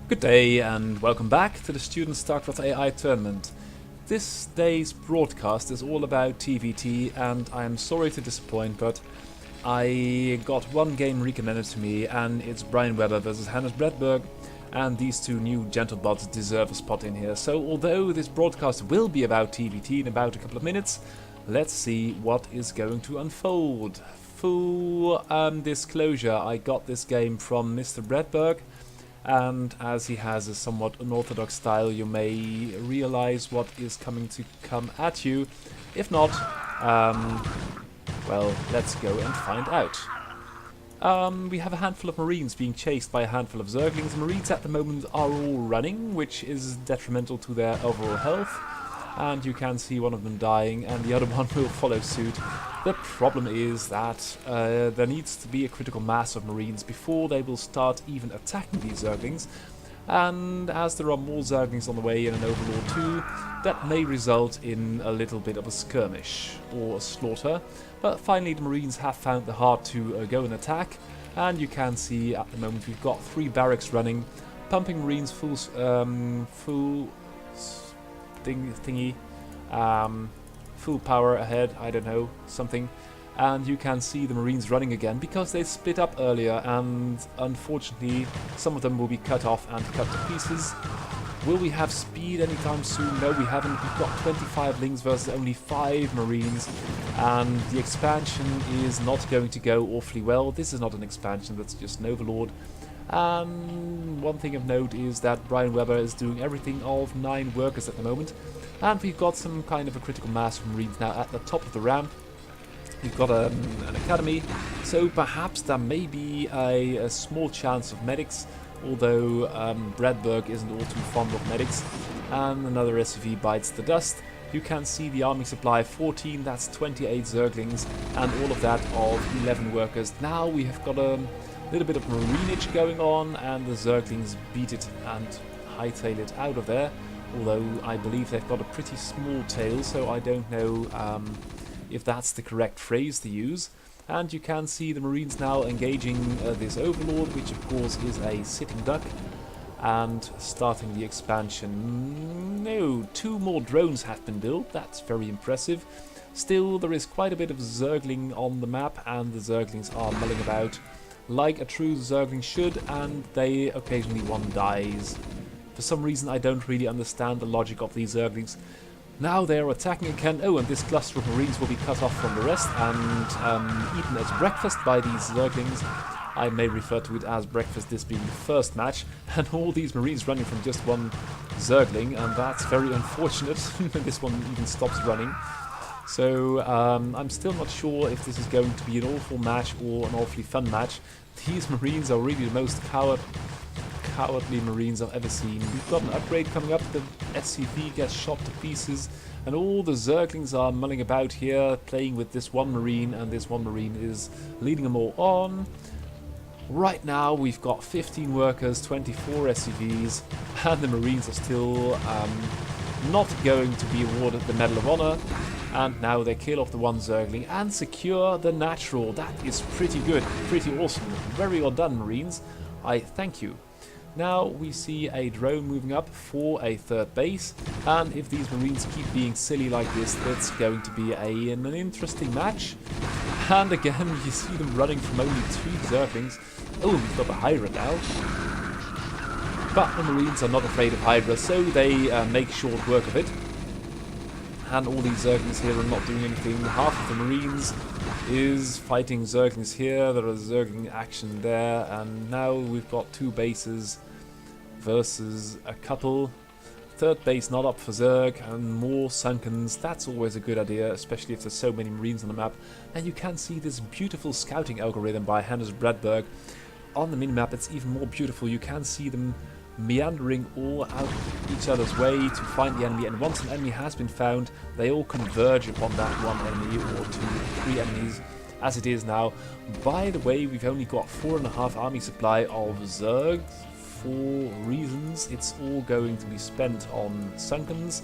Good day and welcome back to the Student StarCraft AI Tournament. This day's broadcast is all about TvT and I am sorry to disappoint, but I got one game recommended to me and it's Brian Weber versus Hannes Bredberg, and these two new gentlebots deserve a spot in here. So although this broadcast will be about TvT in about a couple of minutes, let's see what is going to unfold. Full disclosure, I got this game from Mr. Bredberg, and as he has a somewhat unorthodox style, you may realize what is coming to come at you. If not, well, let's go and find out. We have a handful of Marines being chased by a handful of Zerglings. Marines at the moment are all running, which is detrimental to their overall health. And you can see one of them dying and the other one will follow suit. The problem is that there needs to be a critical mass of Marines before they will start even attacking these Zerglings. And as there are more Zerglings on the way in an Overlord 2, that may result in a little bit of a skirmish or a slaughter. But finally the Marines have found the heart to go and attack. And you can see at the moment we've got 3 barracks running, pumping Marines full power ahead, I don't know, something. And you can see the Marines running again because they split up earlier and unfortunately some of them will be cut off and cut to pieces. Will we have speed anytime soon? No, we haven't. We've got 25 Lings versus only 5 Marines, and the expansion is not going to go awfully well. This is not an expansion, that's just an Overlord. And one thing of note is that Brian Weber is doing everything of 9 workers at the moment. And we've got some kind of a critical mass of Marines now at the top of the ramp. We've got an academy, so perhaps there may be a small chance of medics, although Bredberg isn't all too fond of medics. And another SCV bites the dust. You can see the army supply 14, that's 28 Zerglings, and all of that of 11 workers. Now we have got a little bit of Marinage going on, and the Zerglings beat it and hightail it out of there. Although I believe they've got a pretty small tail, so I don't know if that's the correct phrase to use. And you can see the Marines now engaging this Overlord, which of course is a sitting duck, and starting the expansion. No, 2 more drones have been built, that's very impressive. Still, there is quite a bit of Zergling on the map, and the Zerglings are mulling about like a true Zergling should, and they occasionally one dies. For some reason I don't really understand the logic of these Zerglings. Now they are attacking again. Oh, and this cluster of Marines will be cut off from the rest and eaten as breakfast by these Zerglings. I may refer to it as breakfast, this being the first match. And all these Marines running from just one Zergling, and that's very unfortunate when this one even stops running. So I'm still not sure if this is going to be an awful match or an awfully fun match. These Marines are really the most cowardly Marines I've ever seen. We've got an upgrade coming up, the SCV gets shot to pieces, and all the Zerglings are mulling about here, playing with this one Marine, and this one Marine is leading them all on. Right now we've got 15 workers, 24 SCVs, and the Marines are still not going to be awarded the Medal of Honor. And now they kill off the one Zergling and secure the natural. That is pretty good, pretty awesome. Very well done, Marines. I thank you. Now we see a drone moving up for a 3rd base, and if these Marines keep being silly like this, that's going to be an interesting match. And again, you see them running from only 2 Zerglings. Oh, we've got the Hydra now. But the Marines are not afraid of Hydra, so they make short work of it. And all these Zerglings here are not doing anything. Half of the Marines is fighting Zerglings here, there is Zergling action there, and now we've got 2 bases versus a couple. 3rd base not up for Zerg, and more Sunkens. That's always a good idea, especially if there's so many Marines on the map. And you can see this beautiful scouting algorithm by Hannes Bredberg. On the minimap it's even more beautiful. You can see them meandering all out of each other's way to find the enemy, and once an enemy has been found, they all converge upon that one enemy, or 2 or 3 enemies, as it is now. By the way, we've only got 4.5 army supply of Zergs. For reasons, it's all going to be spent on Sunkens.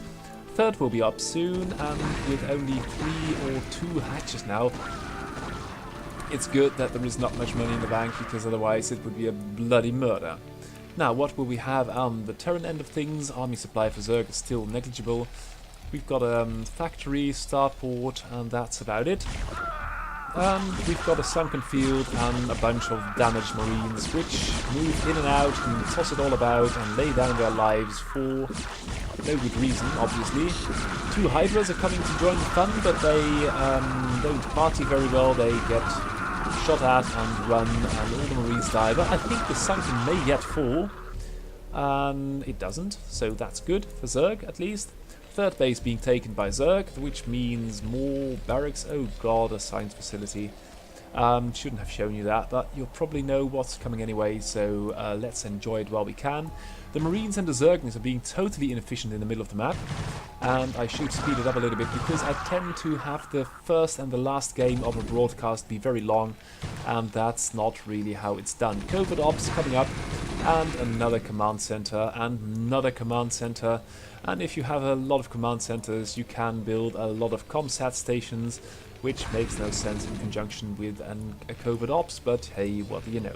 3rd will be up soon, and with only 3 or 2 hatches now, it's good that there is not much money in the bank, because otherwise it would be a bloody murder. Now, what will we have on the Terran end of things? Army supply for Zerg is still negligible. We've got a factory, starport, and that's about it. We've got a sunken field and a bunch of damaged marines, which move in and out and toss it all about and lay down their lives for no good reason, obviously. 2 Hydras are coming to join the fun, but they don't party very well. They get shot at and run, and all the marines die. But I think the sunken may yet fall. It doesn't, so that's good for Zerg, at least. 3rd base being taken by Zerg, which means more barracks. Oh god, a science facility. Shouldn't have shown you that, but you'll probably know what's coming anyway, so let's enjoy it while we can. The Marines and the Zerglings are being totally inefficient in the middle of the map, and I should speed it up a little bit because I tend to have the first and the last game of a broadcast be very long, and that's not really how it's done. Covert Ops coming up, and another command center, and another command center. And if you have a lot of command centers, you can build a lot of comsat stations, which makes no sense in conjunction with a covert ops, but hey, what do you know.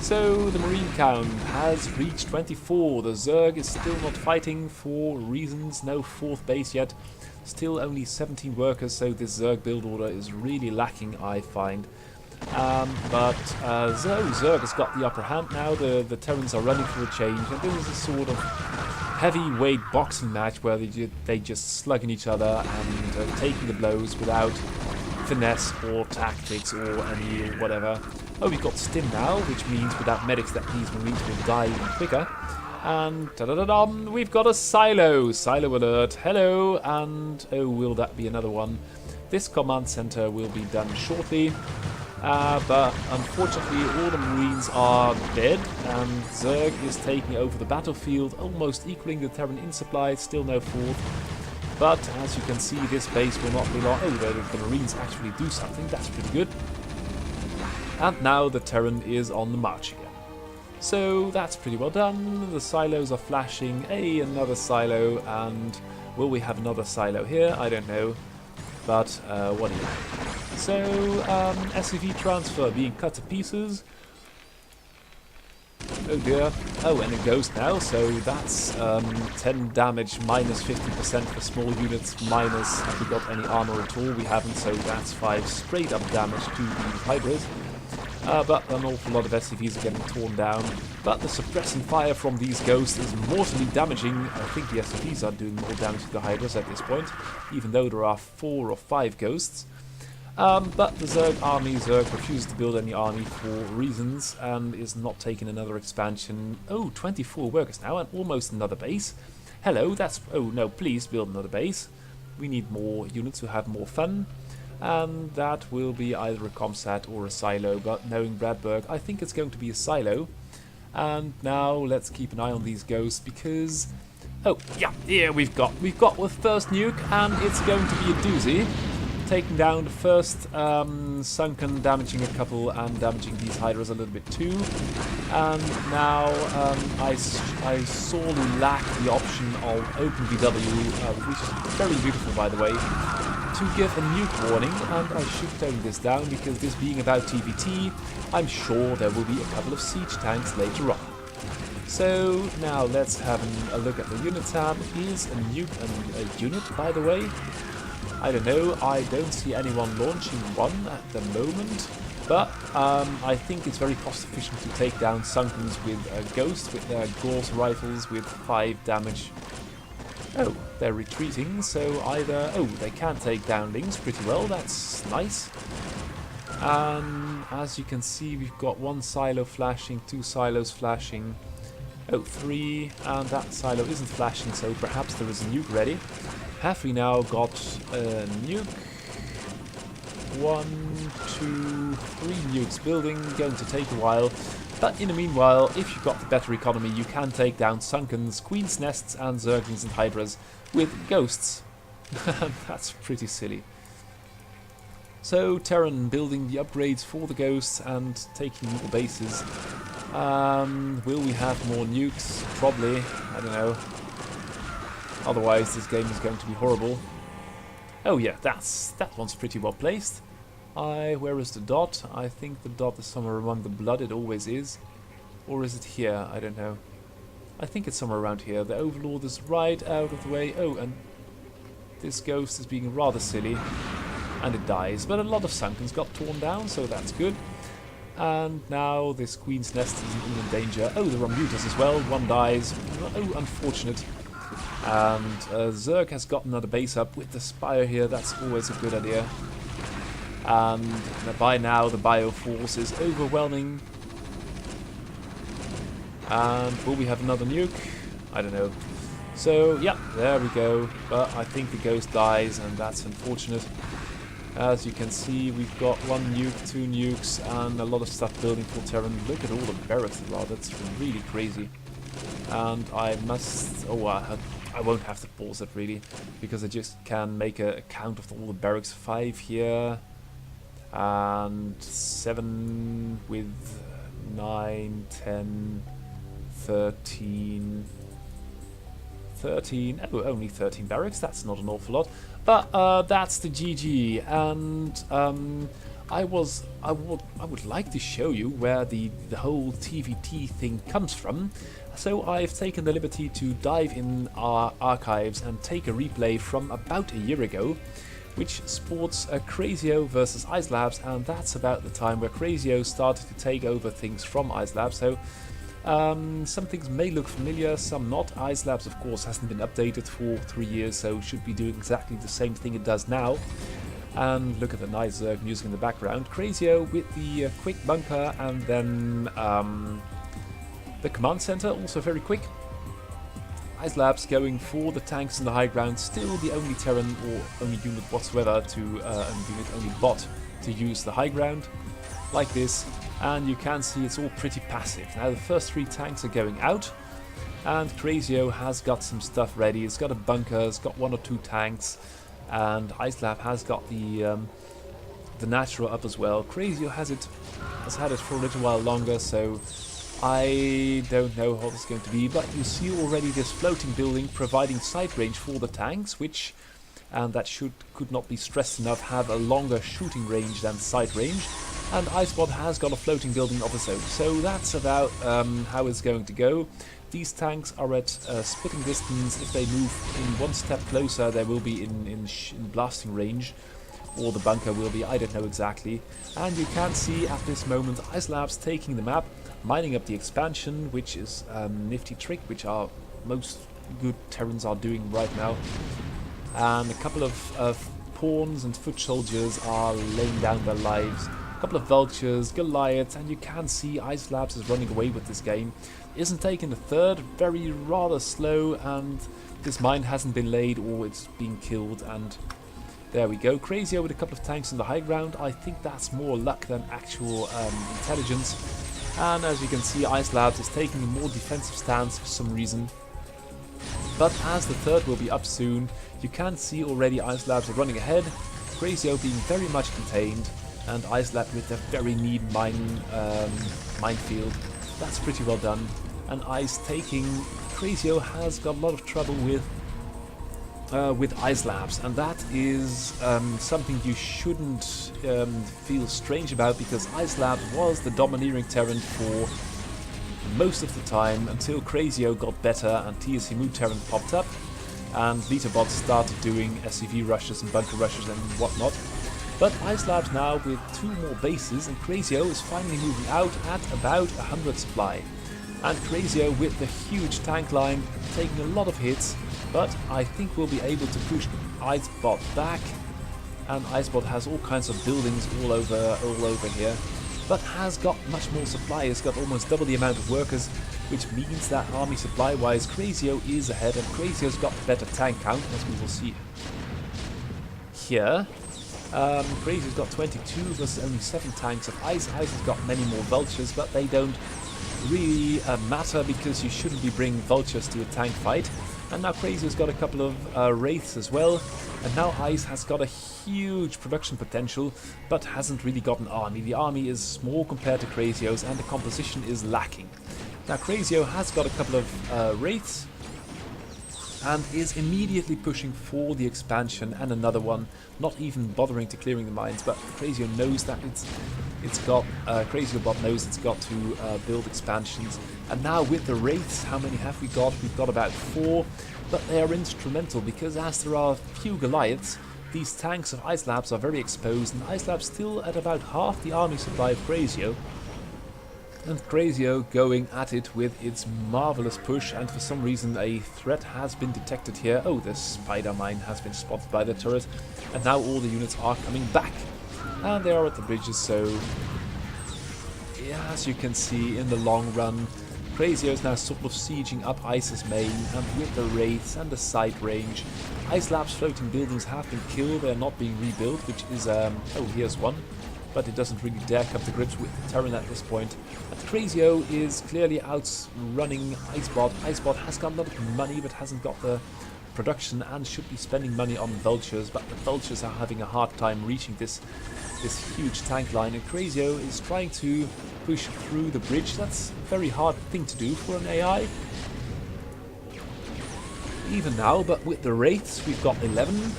So the marine count has reached 24. The Zerg is still not fighting for reasons, no 4th base yet. Still only 17 workers, so this Zerg build order is really lacking, I find. Zerg has got the upper hand now. The Terrans are running for a change, and this is a sort of heavyweight boxing match where they just slugging each other and taking the blows without finesse or tactics or any whatever. Oh, we've got stim now, which means without medics that these marines will die even quicker. And da-da-da-dum, we've got a silo. Silo alert. Hello. And oh, will that be another one? This command center will be done shortly. But unfortunately all the marines are dead, and Zerg is taking over the battlefield, almost equaling the Terran in supply, still no 4th. But as you can see, this base will not be long. Oh, the marines actually do something, that's pretty good. And now the Terran is on the march again. So that's pretty well done. The silos are flashing. Hey, another silo, and will we have another silo here? I don't know. But what do you know? So, SCV transfer being cut to pieces. Oh dear. Oh, and it goes now, so that's 10 damage, minus 50% for small units, minus, have we got any armor at all? We haven't, so that's 5 straight up damage to the Hydras. But an awful lot of SCVs are getting torn down. But the suppressing fire from these ghosts is mortally damaging. I think the SCVs are doing more damage to the Hydras at this point, even though there are 4 or 5 ghosts. But the Zerg army, Zerg refuses to build any army for reasons and is not taking another expansion. Oh, 24 workers now and almost another base. Hello, that's... oh no, please build another base. We need more units to have more fun. And that will be either a comsat or a silo, but knowing Bradberg, I think it's going to be a silo. And now let's keep an eye on these ghosts because... oh, yeah, here we've got the first nuke, and it's going to be a doozy. Taking down the first sunken, damaging a couple, and damaging these Hydras a little bit too. And now I sorely lack the option of OpenVW, which is very beautiful by the way, to give a nuke warning, and I should tone this down because this being about TvT, I'm sure there will be a couple of siege tanks later on. So now let's have a look at the unit tab. Is a nuke a unit, by the way? I don't know, I don't see anyone launching one at the moment, but I think it's very cost efficient to take down Sunkens with Ghosts, with their Gauss rifles with 5 damage. Oh, they're retreating, so either... oh, they can take down Lings pretty well, that's nice. And as you can see, we've got 1 silo flashing, 2 silos flashing, oh, 3, and that silo isn't flashing, so perhaps there is a nuke ready. Have we now got a nuke? 1, 2, 3 nukes building, going to take a while. But in the meanwhile, if you've got the better economy, you can take down Sunkens, Queen's Nests, and Zerglings and Hydras with Ghosts. That's pretty silly. So, Terran building the upgrades for the Ghosts and taking more bases. Will we have more nukes? Probably. I don't know. Otherwise, this game is going to be horrible. Oh yeah, that one's pretty well placed. Where is the dot? I think the dot is somewhere among the blood, it always is. Or is it here? I don't know. I think it's somewhere around here. The Overlord is right out of the way. Oh, and this ghost is being rather silly. And it dies. But a lot of Sunkens got torn down, so that's good. And now this Queen's Nest isn't in danger. Oh, there are Mutas as well. One dies. Oh, unfortunate. And Zerg has got another base up with the Spire here. That's always a good idea. And by now the Bioforce is overwhelming. And will we have another nuke? I don't know. So, yeah, there we go. But I think the ghost dies, and that's unfortunate. As you can see, we've got 1 nuke, 2 nukes, and a lot of stuff building for Terran. Look at all the barracks as well. That's really crazy. And I must... Oh, I won't have to pause it, really, because I just can make a count of all the barracks. 5 here, and 7 with 9, 10... 13. Oh, only 13 barracks. That's not an awful lot. But that's the GG. And I would like to show you where the whole TvT thing comes from. So I've taken the liberty to dive in our archives and take a replay from about a year ago, which sports Crazio versus Ice Labs, and that's about the time where Crazio started to take over things from Ice Labs. So some things may look familiar, some not. Ice Labs, of course, hasn't been updated for 3 years, so should be doing exactly the same thing it does now. And look at the nice Zerg music in the background. Crazio with the quick bunker, and then the command center, also very quick. Ice Labs going for the tanks in the high ground, still the only Terran or only unit whatsoever to, only bot to use the high ground, like this. And you can see it's all pretty passive. Now the first 3 tanks are going out, and Crazio has got some stuff ready. It's got a bunker, it's got 1 or 2 tanks, and Ice Lab has got the natural up as well. Crazio has had it for a little while longer, so I don't know how it's going to be. But you see already this floating building providing sight range for the tanks, which, and that could not be stressed enough, have a longer shooting range than sight range. And Icebot has got a floating building of its own. So that's about how it's going to go. These tanks are at spitting distance. If they move in 1 step closer, they will be in blasting range. Or the bunker will be, I don't know exactly. And you can see at this moment Ice Labs taking the map, mining up the expansion, which is a nifty trick, which our most good Terrans are doing right now. And a couple of pawns and foot soldiers are laying down their lives. A couple of vultures, Goliaths, and you can see Ice Labs is running away with this game. Isn't taking the third, rather slow, and this mine hasn't been laid or it's being killed, and there we go. Crazio with a couple of tanks in the high ground. I think that's more luck than actual intelligence. And as you can see, Ice Labs is taking a more defensive stance for some reason. But as the third will be up soon, you can see already Ice Labs are running ahead. Crazio being very much contained, and Ice Lab with a very neat minefield. That's pretty well done. And Ice taking... Crazio has got a lot of trouble with Ice Labs, and that is something you shouldn't feel strange about, because Ice Labs was the domineering Terran for most of the time until Crazio got better and TSC Terran popped up and Vitabots started doing SCV rushes and bunker rushes and whatnot. But Ice Labs now with 2 more bases, and Crazio is finally moving out at about 100 supply. And Crazio with the huge tank line taking a lot of hits, but I think we'll be able to push Icebot back. And Icebot has all kinds of buildings all over here, but has got much more supply. It's got almost double the amount of workers, which means that army supply wise Crazio is ahead, and Crazio's got a better tank count, as we will see here. Crazio's got 22 versus only 7 tanks of Ice. Ice has got many more vultures, but they don't really matter because you shouldn't be bringing vultures to a tank fight. And now Crazio's got a couple of wraiths as well. And now Ice has got a huge production potential, but hasn't really got an army. The army is small compared to Crazio's, and the composition is lacking. Now Crazio has got a couple of wraiths, and is immediately pushing for the expansion and another one, not even bothering to clearing the mines. But Crazio knows that It's got, CrazyObot knows it's got to build expansions. And now with the Wraiths, how many have we got? We've got about 4, but they are instrumental because as there are few Goliaths, these tanks of Ice Labs are very exposed, and Ice Labs still at about half the army supply of Crazio. And Crazio going at it with its marvelous push, and for some reason a threat has been detected here. Oh, the spider mine has been spotted by the turret, and now all the units are coming back. And they are at the bridges, so yeah, as you can see in the long run, Crazio is now sort of sieging up Ice's main, and with the Wraiths and the side range, Ice Lab's floating buildings have been killed. They're not being rebuilt, which is, oh, here's one. But it doesn't really dare come to grips with Terran at this point. And Crazio is clearly outrunning Icebot. Icebot has got a lot of money, but hasn't got the production and should be spending money on Vultures. But the Vultures are having a hard time reaching this huge tank line. And Crazio is trying to push through the bridge. That's a very hard thing to do for an AI. Even now, but with the Wraiths, we've got 11.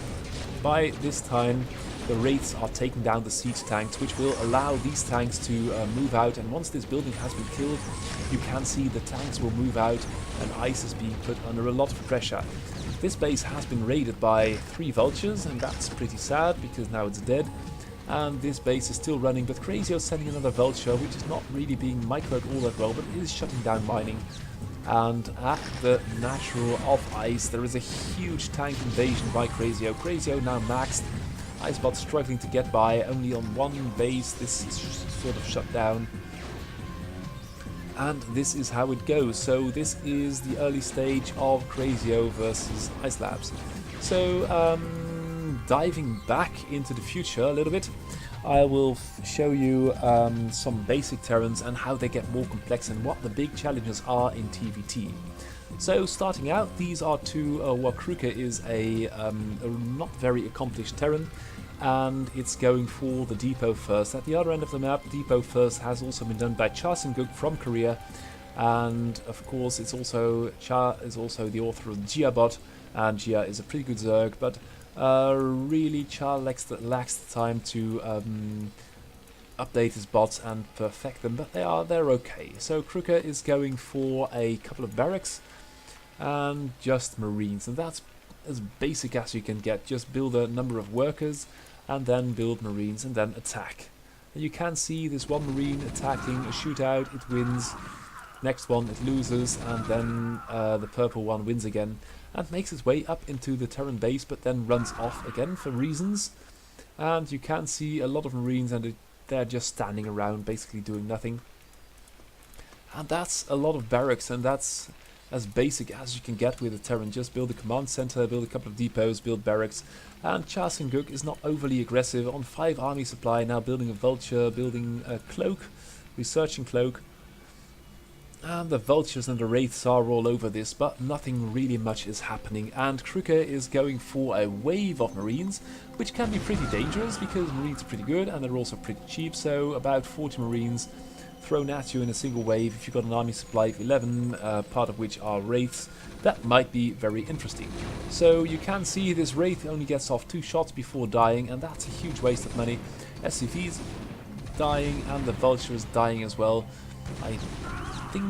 By this time, the Wraiths are taking down the siege tanks, which will allow these tanks to move out. And once this building has been killed, you can see the tanks will move out, and Ice is being put under a lot of pressure. This base has been raided by 3 Vultures, and that's pretty sad because now it's dead. And this base is still running, but Crazio is sending another Vulture, which is not really being microed all that well, but it is shutting down mining. And at the Natural of Ice, there is a huge tank invasion by Crazio. Crazio now maxed. Icebot struggling to get by, only on one base. This is sort of shut down. And this is how it goes. So this is the early stage of Crazio versus Ice Labs. So diving back into the future a little bit, I will show you some basic Terrans and how they get more complex and what the big challenges are in TvT. So starting out, these are two, Kruka is a not very accomplished Terran, and it's going for the depot first. At the other end of the map, depot first has also been done by Cha-Seung-Guk from Korea, and of course it's also Cha is also the author of Giabot, and Gia is a pretty good Zerg, but really Cha lacks the time to update his bots and perfect them, but they're okay. So Kruka is going for a couple of barracks and just marines, and that's as basic as you can get. Just build a number of workers and then build marines and then attack. And you can see this one marine attacking a shootout, it wins, next one it loses, and then the purple one wins again and makes its way up into the Terran base, but then runs off again for reasons. And you can see a lot of marines, and they're just standing around basically doing nothing. And that's a lot of barracks, and that's as basic as you can get with a Terran. Just build a command center, build a couple of depots, build barracks. And Cha-Seung-Guk is not overly aggressive on 5 army supply, now building a Vulture, building a cloak, researching cloak. And the Vultures and the Wraiths are all over this, but nothing really much is happening. And Kruka is going for a wave of Marines, which can be pretty dangerous because Marines are pretty good and they're also pretty cheap. So about 40 Marines thrown at you in a single wave. If you've got an army supply of 11, part of which are Wraiths, that might be very interesting. So you can see this Wraith only gets off 2 shots before dying, and that's a huge waste of money. SCV's dying and the Vulture is dying as well. I think,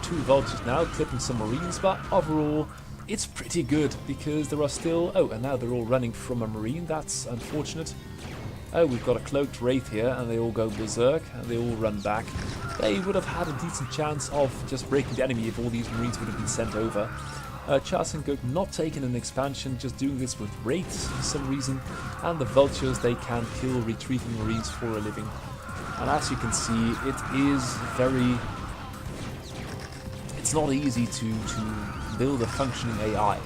2 Vultures now, clipping some Marines, but overall it's pretty good because there are still, and now they're all running from a Marine. That's unfortunate. We've got a cloaked Wraith here, and they all go berserk, and they all run back. They would have had a decent chance of just breaking the enemy if all these Marines would have been sent over. Cha-Seung-Guk not taking an expansion, just doing this with Wraiths for some reason, and the Vultures, they can kill retreating Marines for a living. And as you can see, it is very... It's not easy to build a functioning AI.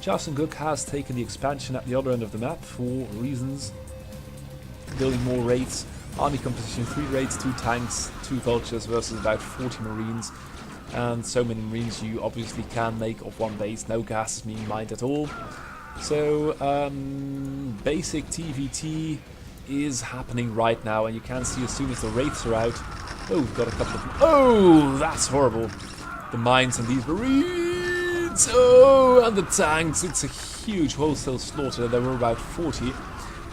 Cha-Seung-Guk has taken the expansion at the other end of the map for reasons. Building more Wraiths, army composition 3 Wraiths, 2 tanks, 2 Vultures versus about 40 Marines. And so many Marines you obviously can make off one base, no gas is being mined at all. So basic TvT is happening right now, and you can see as soon as the Wraiths are out, we've got a couple of... that's horrible. The mines and these Marines! And the tanks, it's a huge wholesale slaughter. There were about 40.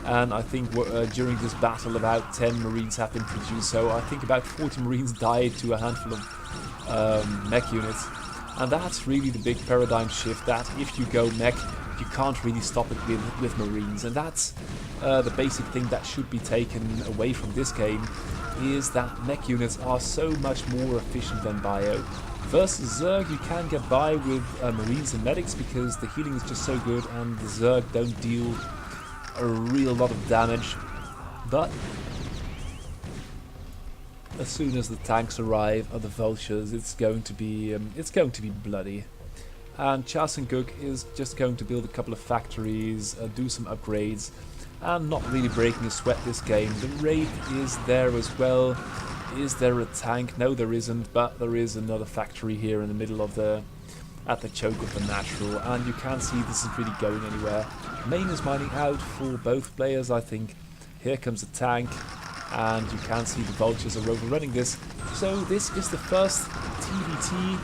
And I think during this battle about 10 Marines have been produced, so I think about 40 Marines died to a handful of mech units. And that's really the big paradigm shift, that if you go mech, you can't really stop it with Marines. And that's the basic thing that should be taken away from this game, is that mech units are so much more efficient than bio. Versus Zerg, you can get by with Marines and medics because the healing is just so good, and the Zerg don't deal a real lot of damage. But as soon as the tanks arrive, or the vultures, it's going to be bloody. And Chasenguk is just going to build a couple of factories, do some upgrades, and not really breaking a sweat this game. The Wraith is there as well. Is there a tank? No, there isn't, but there is another factory here in the middle of at the choke of the natural, and you can see this is really going anywhere. Main is mining out for both players, I think. Here comes a tank, and you can see the vultures are overrunning this. So this is the first TvT,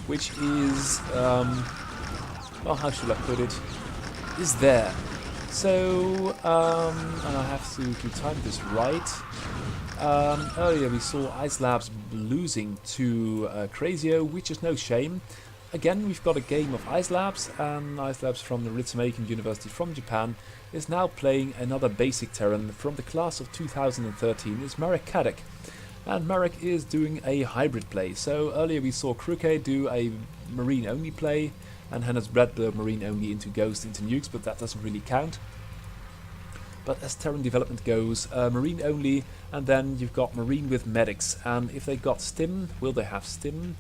which is, well, how should I put it, is there. So, and I have to time this right. Earlier we saw Ice Labs losing to Crazio, which is no shame. Again, we've got a game of Ice Labs, and Ice Labs from the Ritsumeikan University from Japan is now playing another basic Terran from the class of 2013. It's Marek Kadek, and Marek is doing a hybrid play. So earlier we saw Kruke do a Marine only play, and Hannes Bradberg Marine only into Ghost into Nukes, but that doesn't really count. But as Terran development goes, Marine only, and then you've got Marine with medics. And if they got Stim, will they have Stim?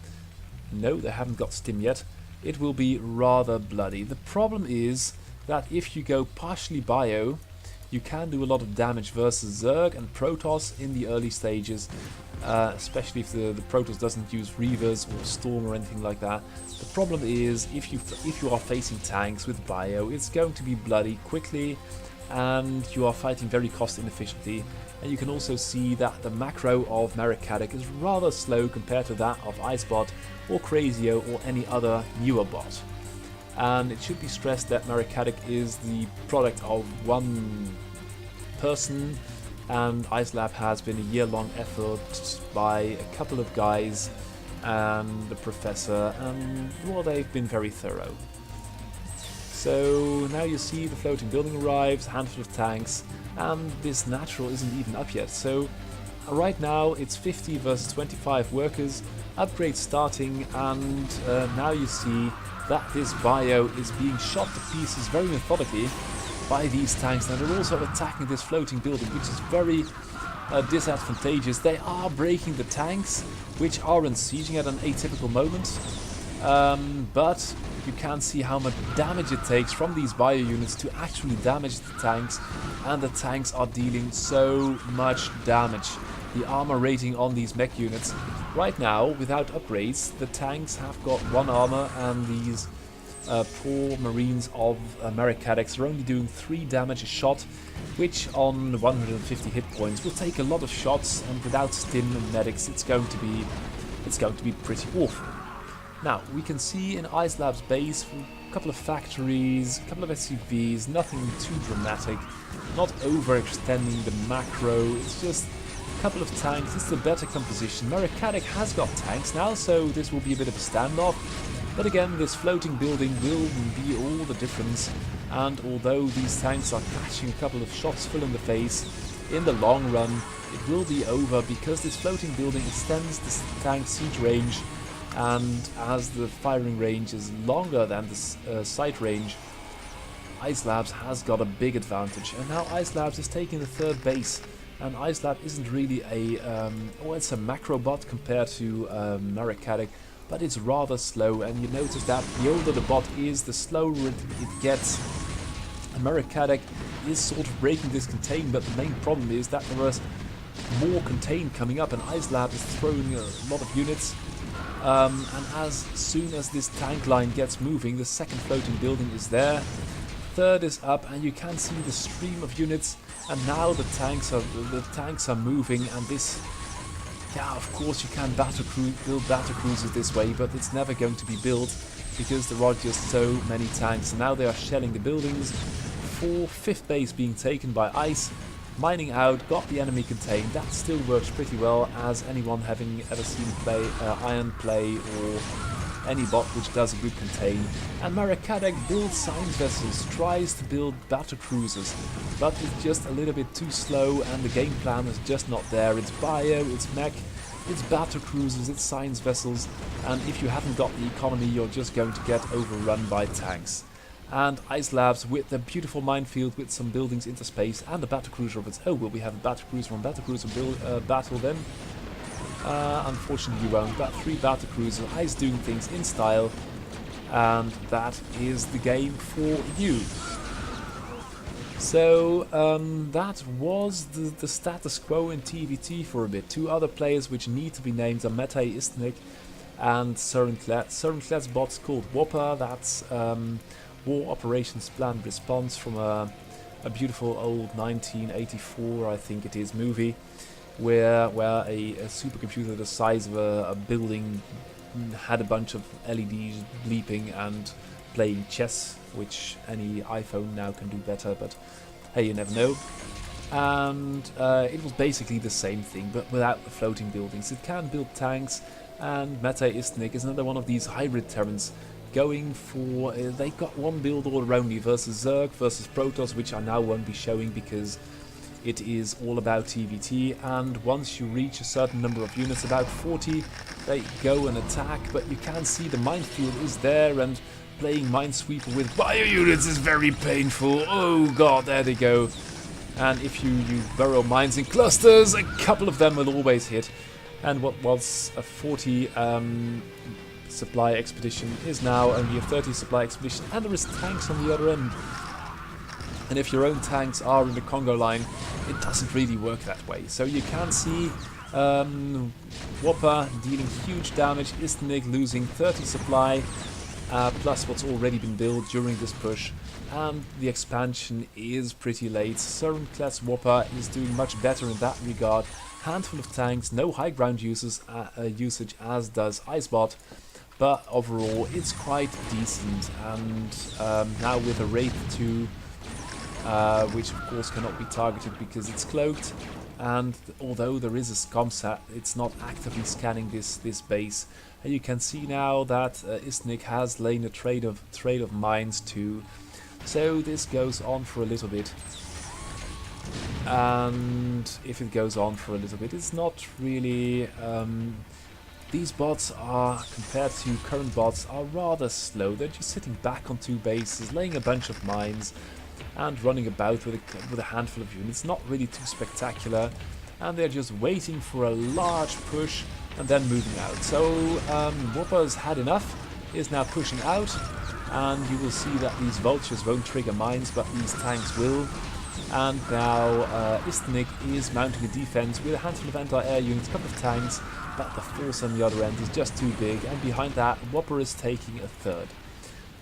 No, they haven't got Stim yet. It will be rather bloody. The problem is that if you go partially bio, you can do a lot of damage versus Zerg and Protoss in the early stages, especially if the Protoss doesn't use Reavers or Storm or anything like that. The problem is if you are facing tanks with bio, it's going to be bloody quickly, and you are fighting very cost inefficiently. And you can also see that the macro of Marek Kadek is rather slow compared to that of Icebot or Crazio or any other newer bot. And it should be stressed that Marek Kadek is the product of one person, and Ice Lab has been a year-long effort by a couple of guys and the professor, and well, they've been very thorough. So now you see the floating building arrives, a handful of tanks, and this natural isn't even up yet. So right now it's 50 versus 25 workers, upgrade starting, and now you see that this bio is being shot to pieces very methodically by these tanks. Now they're also attacking this floating building, which is very disadvantageous. They are breaking the tanks, which aren't sieging at an atypical moment, but you can see how much damage it takes from these bio units to actually damage the tanks, and the tanks are dealing so much damage. The armor rating on these mech units right now, without upgrades, the tanks have got 1 armor, and these poor Marines of Marek Kadek are only doing 3 damage a shot, which on 150 hit points will take a lot of shots, and without Stim and medics it's going to be pretty awful. Now, we can see in Ice Lab's base a couple of factories, a couple of SCVs, nothing too dramatic, not overextending the macro, it's just a couple of tanks. It's a better composition. Marek Kadek has got tanks now, so this will be a bit of a standoff, but again, this floating building will be all the difference, and although these tanks are catching a couple of shots full in the face, in the long run it will be over, because this floating building extends this tank's siege range, and as the firing range is longer than the sight range, Ice Labs has got a big advantage. And now Ice Labs is taking the 3rd base, and Ice Lab isn't really a well, it's a macro bot compared to Marek Kadek, but it's rather slow, and you notice that the older the bot is, the slower it gets. And Marek Kadek is sort of breaking this contain, but the main problem is that there is more contain coming up, and Ice Lab is throwing a lot of units. And as soon as this tank line gets moving, the 2nd floating building is there, 3rd is up, and you can see the stream of units. And now the tanks are moving, and this, yeah, of course you can build battle cruisers this way, but it's never going to be built because there are just so many tanks. And now they are shelling the buildings, 4, 5th base being taken by ice, mining out, got the enemy contained. That still works pretty well, as anyone having ever seen Iron play or any bot which does a good contain. And Marakadek builds science vessels, tries to build battle cruisers, but it's just a little bit too slow and the game plan is just not there. It's bio, it's mech, it's battle cruisers, it's science vessels, and if you haven't got the economy, you're just going to get overrun by tanks. And Ice Labs with the beautiful minefield with some buildings into space and a battle cruiser of its own. Will we have a battle cruiser on battle cruiser battle then? Unfortunately you won't, but 3 battle cruisers, Ice doing things in style, and that is the game for you. So that was the status quo in TvT for a bit. 2 other players which need to be named are Mete Istnik and Surenklet. Surenklet's bot's called Whopper. That's War Operations Planned Response from a beautiful old 1984, I think it is, movie, where a supercomputer the size of a building had a bunch of LEDs bleeping and playing chess, which any iPhone now can do better, but hey, you never know. And it was basically the same thing, but without the floating buildings. It can build tanks, and Mete Istnik is another one of these hybrid Terrans going for... they got one build all around me versus Zerg versus Protoss, which I now won't be showing because it is all about TvT, and once you reach a certain number of units, about 40, they go and attack, but you can see the minefield is there, and playing Minesweeper with bio units is very painful. Oh god, there they go. And if you burrow mines in clusters, a couple of them will always hit. And what was a 40 supply expedition is now only a 30 supply expedition, and there is tanks on the other end. And if your own tanks are in the Congo line, it doesn't really work that way. So you can see Whopper dealing huge damage, Istnik losing 30 supply, plus what's already been built during this push. And the expansion is pretty late. Surenklet's Whopper is doing much better in that regard. Handful of tanks, no high ground usage as does Icebot. But overall, it's quite decent. And now with a Wraith 2, which of course cannot be targeted because it's cloaked, and although there is a scumsat, it's not actively scanning this base. And you can see now that Istnik has laid a trade of mines too. So this goes on for a little bit, and if it goes on for a little bit, it's not really... these bots are, compared to current bots, are rather slow. They're just sitting back on 2 bases, laying a bunch of mines, and running about with a handful of units. Not really too spectacular, and they're just waiting for a large push and then moving out. So Whopper's had enough, is now pushing out, and you will see that these vultures won't trigger mines, but these tanks will. And now Istnik is mounting a defense with a handful of anti-air units, a couple of tanks, but the force on the other end is just too big, and behind that Whopper is taking a third.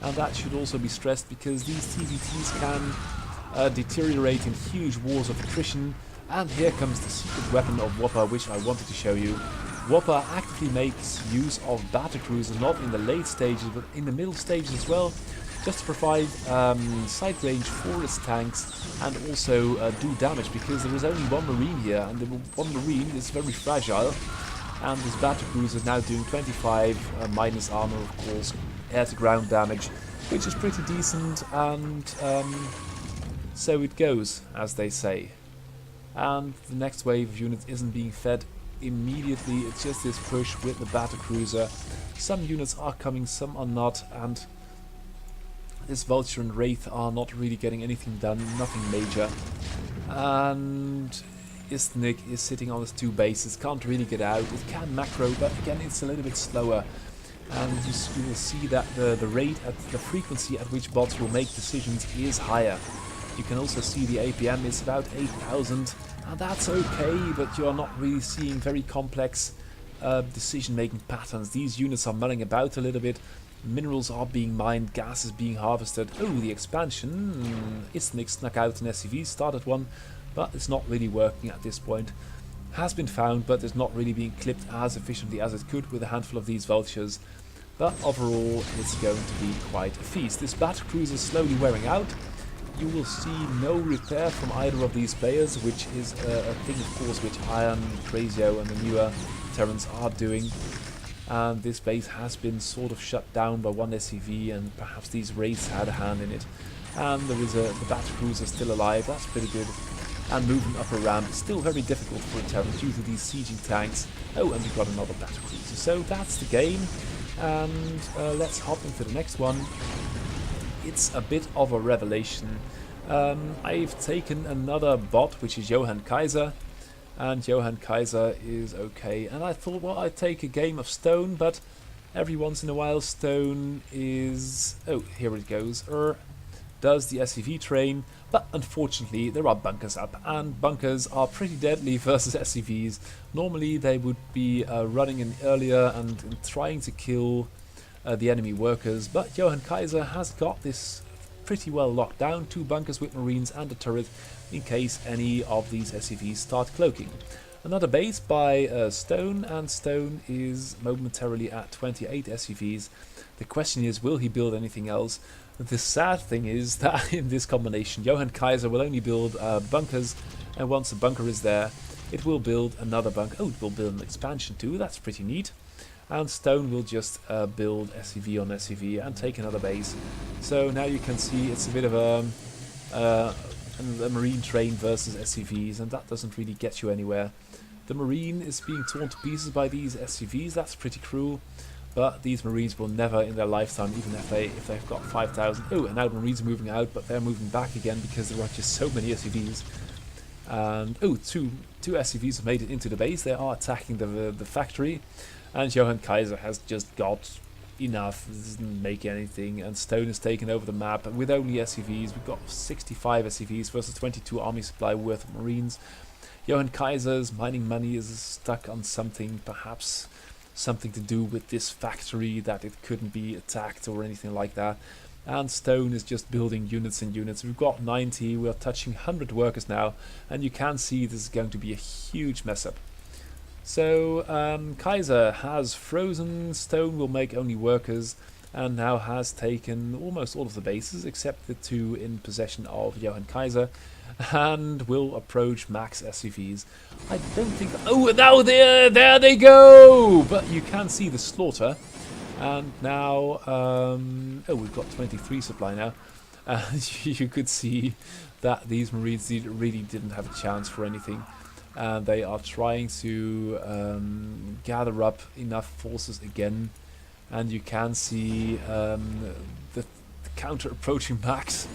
And that should also be stressed because these TvTs can deteriorate in huge wars of attrition. And here comes the secret weapon of Whopper, which I wanted to show you. Whopper actively makes use of battle cruisers, not in the late stages, but in the middle stages as well, just to provide sight range for its tanks and also do damage, because there is only one marine here, and the one marine is very fragile. And this battle cruiser is now doing 25 minus armor, of course, air-to-ground damage, which is pretty decent, and so it goes, as they say. And the next wave of units isn't being fed immediately, it's just this push with the battle cruiser. Some units are coming, some are not, and this Vulture and Wraith are not really getting anything done, nothing major. And Istnik is sitting on his 2 bases, can't really get out. It can macro, but again it's a little bit slower. And you will see that the rate, at the frequency at which bots will make decisions is higher. You can also see the APM is about 8,000, and that's okay, but you are not really seeing very complex decision-making patterns. These units are mulling about a little bit, minerals are being mined, gas is being harvested. Oh, the expansion! Istnik snuck out an SCV, started one, but it's not really working at this point. Has been found, but is not really being clipped as efficiently as it could with a handful of these vultures. But overall, it's going to be quite a feast. This battle cruiser is slowly wearing out, you will see no repair from either of these players, which is a thing, of course, which Iron, Crazio and the newer Terrans are doing. And this base has been sort of shut down by one SCV, and perhaps these raids had a hand in it. And there is the battle cruiser still alive, that's pretty good. And moving up a ramp, still very difficult for a Terran due to these sieging tanks. Oh, and we've got another battle cruiser. So that's the game, and let's hop into the next one. It's a bit of a revelation. I've taken another bot, which is Johann Kaiser, and Johann Kaiser is okay. And I thought, well, I'd take a game of Stone, but every once in a while Stone is... oh, here it goes. Does the SCV train, but unfortunately there are bunkers up, and bunkers are pretty deadly versus SCVs. Normally they would be running in earlier and trying to kill the enemy workers, but Johann Kaiser has got this pretty well locked down. 2 bunkers with marines and a turret in case any of these SCVs start cloaking. Another base by Stone, and Stone is momentarily at 28 SCVs. The question is, will he build anything else? The sad thing is that in this combination, Johann Kaiser will only build bunkers, and once a bunker is there, it will build another bunker. Oh, it will build an expansion too, that's pretty neat. And Stone will just build SCV on SCV and take another base. So now you can see it's a bit of a marine train versus SCVs, and that doesn't really get you anywhere. The marine is being torn to pieces by these SCVs, that's pretty cruel. But these marines will never in their lifetime, even if they've got 5,000. Oh, and now the marines are moving out, but they're moving back again because there are just so many SCVs. And oh, two SCVs have made it into the base. They are attacking the factory, and Johann Kaiser has just got enough. This doesn't make anything, and Stone has taken over the map. And with only SCVs, we've got 65 SCVs versus 22 army supply worth of marines. Johann Kaiser's mining money is stuck on something, perhaps something to do with this factory, that it couldn't be attacked or anything like that. And Stone is just building units and units. We've got 90, we're touching 100 workers now, and you can see this is going to be a huge mess up. So Kaiser has frozen, Stone will make only workers, and now has taken almost all of the bases except the 2 in possession of Johann Kaiser, and will approach max SCVs. I don't think... oh, now there they go! But you can see the slaughter. And now... oh, we've got 23 supply now. And you could see that these marines really didn't have a chance for anything. And they are trying to gather up enough forces again. And you can see the counter approaching max.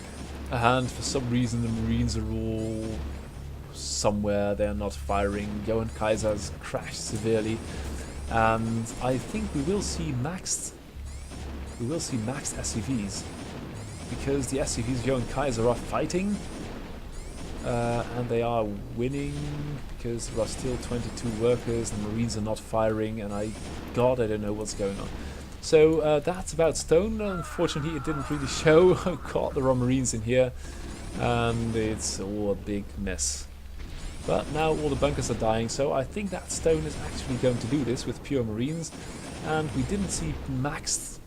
And for some reason the marines are all somewhere, they're not firing. Johann Kaiser has crashed severely, and I think we will see maxed SCVs, because the SCVs of Johann Kaiser are fighting, and they are winning because there are still 22 workers, the marines are not firing, and I don't know what's going on. So that's about Stone. Unfortunately it didn't really show. God, there are marines in here, and it's all a big mess. But now all the bunkers are dying, so I think that Stone is actually going to do this with pure marines. And we didn't see maxed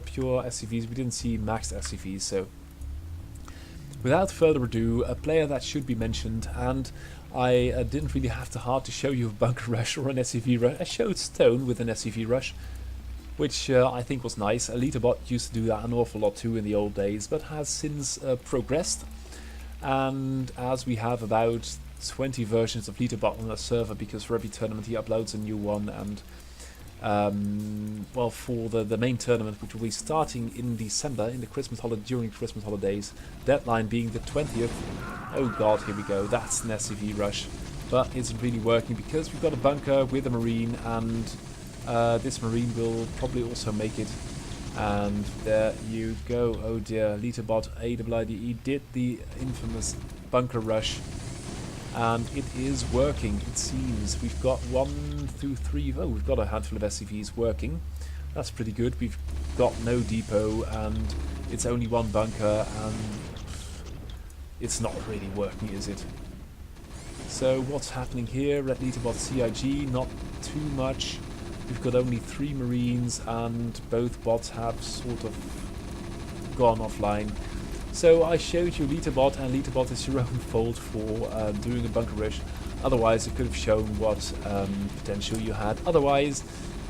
pure SCVs, we didn't see maxed SCVs, so without further ado, a player that should be mentioned, and I didn't really have to hard to show you a bunker rush or an SCV rush. I showed Stone with an SCV rush, which I think was nice. Elitebot used to do that an awful lot too in the old days, but has since progressed. And as we have about 20 versions of Elitebot on the server, because for every tournament he uploads a new one, and well, for the main tournament, which will be starting in December, in the Christmas holiday, during Christmas holidays, deadline being the 20th. Oh god, here we go. That's an SCV rush, but it's really working because we've got a bunker with a marine, and this marine will probably also make it. And there you go. Oh dear, Elitebot AWIDE did the infamous bunker rush, and it is working, it seems. We've got 1, 2, 3... oh, we've got a handful of SCVs working. That's pretty good. We've got no depot, and it's only one bunker, and it's not really working, is it? So what's happening here at Elitebot CIG? Not too much. We've got only 3 marines, and both bots have sort of gone offline. So I showed you Litterbot, and Litterbot is your own fault for doing a bunker rush. Otherwise it could have shown what potential you had. Otherwise,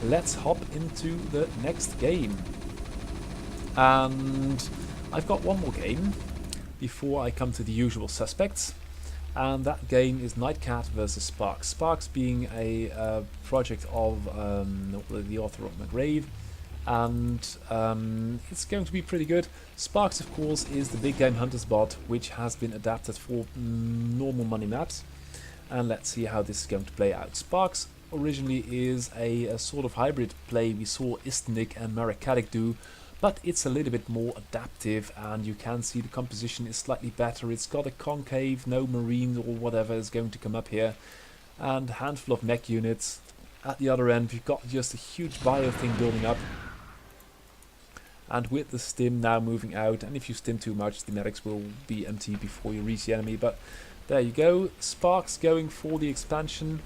let's hop into the next game. And I've got one more game before I come to the usual suspects. And that game is Nightcat versus Sparks. Sparks being a project of the author of McRave. And it's going to be pretty good. Sparks, of course, is the big game hunters bot, which has been adapted for normal money maps. And let's see how this is going to play out. Sparks originally is a sort of hybrid play we saw Istnik and Marikadik do, but it's a little bit more adaptive, and you can see the composition is slightly better. It's got a concave, no marines or whatever is going to come up here, and a handful of mech units. At the other end, we've got just a huge bio thing building up. And with the stim now moving out, and if you stim too much, the medics will be empty before you reach the enemy. But there you go, Sparks going for the expansion.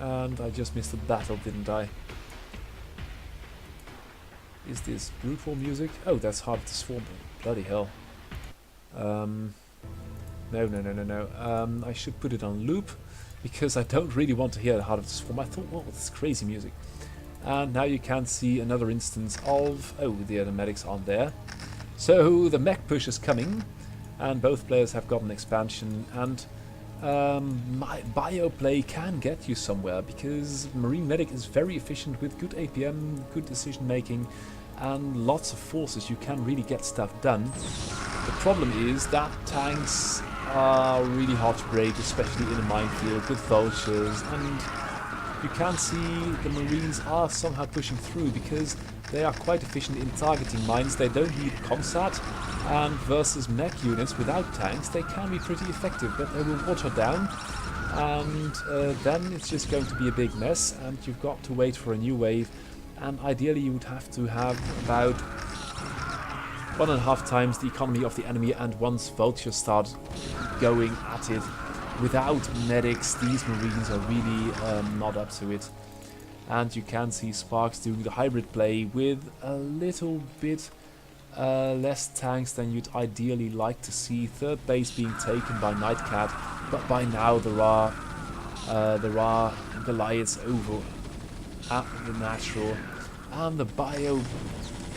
And I just missed the battle, didn't I? Is this brute force music? Oh, that's Heart of the Swarm. Bloody hell. No. I should put it on loop, because I don't really want to hear the Heart of the Swarm. I thought, well, this crazy music. And now you can see another instance of... Oh, the other medics aren't there. So the mech push is coming, and both players have got an expansion, and my bio play can get you somewhere, because Marine Medic is very efficient with good APM, good decision making, and lots of forces. You can really get stuff done. The problem is that tanks are really hard to break, especially in a minefield with vultures, and you can see the Marines are somehow pushing through, because they are quite efficient in targeting mines. They don't need ComSat, and versus mech units without tanks they can be pretty effective, but they will water down, and then it's just going to be a big mess, and you've got to wait for a new wave. And ideally you would have to have about 1.5 times the economy of the enemy, and once vultures start going at it without medics, these Marines are really not up to it. And you can see Sparks doing the hybrid play with a little bit less tanks than you'd ideally like to see. Third base being taken by Nightcat, but by now there are Goliaths over at the natural, and the bio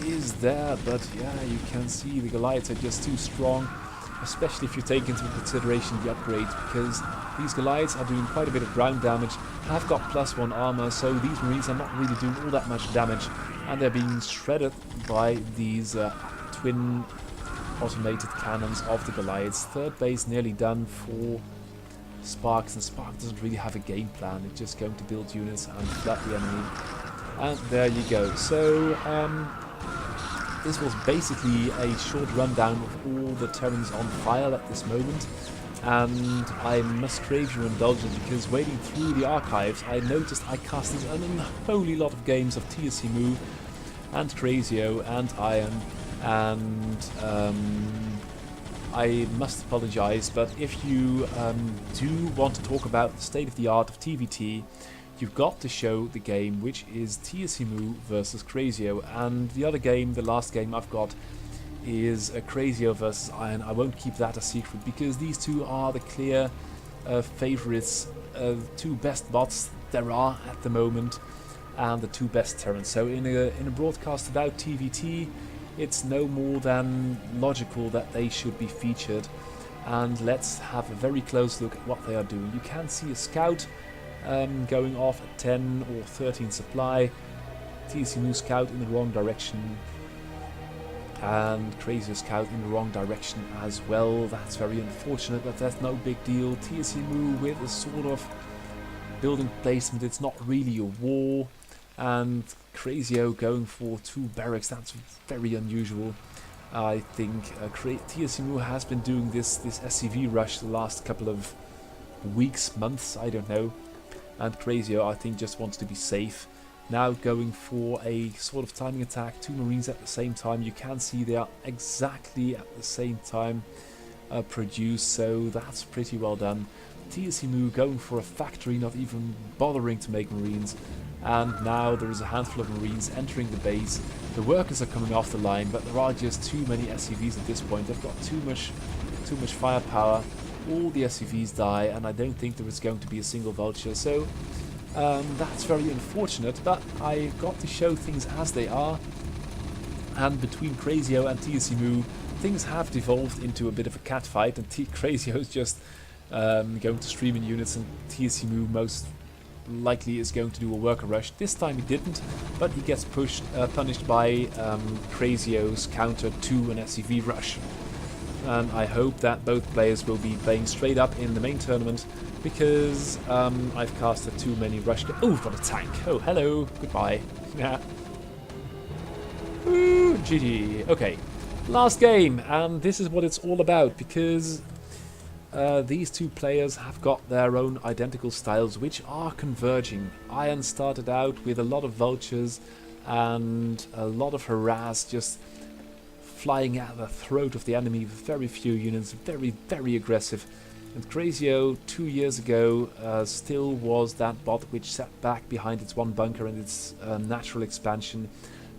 is there, but yeah, you can see the Goliaths are just too strong, especially if you take into consideration the upgrade, because these Goliaths are doing quite a bit of ground damage, have got +1 armor, so these Marines are not really doing all that much damage, and they're being shredded by these twin automated cannons of the Goliaths. Third base nearly done for Sparks, and Sparks doesn't really have a game plan. It's just going to build units and flood the enemy. And there you go. So this was basically a short rundown of all the terrains on fire at this moment, and I must crave your indulgence, because wading through the archives I noticed I casted an unholy lot of games of TSC and Crazio and Iron, and I must apologize, but if you do want to talk about the state of the art of TvT, you've got to show the game, which is TSC versus Crazio, and the other game, the last game I've got, is Crazio versus Iron. I won't keep that a secret, because these two are the clear favorites, two best bots there are at the moment, and the two best terrains. So in a broadcast about TvT, it's no more than logical that they should be featured, and let's have a very close look at what they are doing. You can see a scout going off at 10 or 13 supply, TSC scout in the wrong direction, and Crazio scout in the wrong direction as well. That's very unfortunate, but that's no big deal. TSC with a sort of building placement, it's not really a war, and Crazio going for 2 barracks, that's very unusual. I think TSC has been doing this SCV rush the last couple of weeks, months, I don't know, and Crazio I think just wants to be safe. Now going for a sort of timing attack, 2 Marines at the same time. You can see they are exactly at the same time produced, so that's pretty well done. TSC going for a factory, not even bothering to make Marines, And now there is a handful of Marines entering the base. The workers are coming off the line, but there are just too many SCVs at this point. They've got too much firepower. All the SCVs die, and I don't think there is going to be a single vulture. So that's very unfortunate, but I got to show things as they are. And between Crazio and TSCMU, things have devolved into a bit of a catfight, and Crazio is just going to stream in units, and TSCMU most likely is going to do a worker rush. This time he didn't, but he gets punished by Crazio's counter to an SCV rush. And I hope that both players will be playing straight up in the main tournament, because I've casted too many rush... Oh, got a tank. Oh, hello. Goodbye. Yeah. Ooh, GG. Okay. Last game, and this is what it's all about, because these two players have got their own identical styles, which are converging. Iron started out with a lot of vultures and a lot of harass, just flying at the throat of the enemy with very few units, very, very aggressive. And Crazio 2 years ago still was that bot which sat back behind its one bunker and its natural expansion,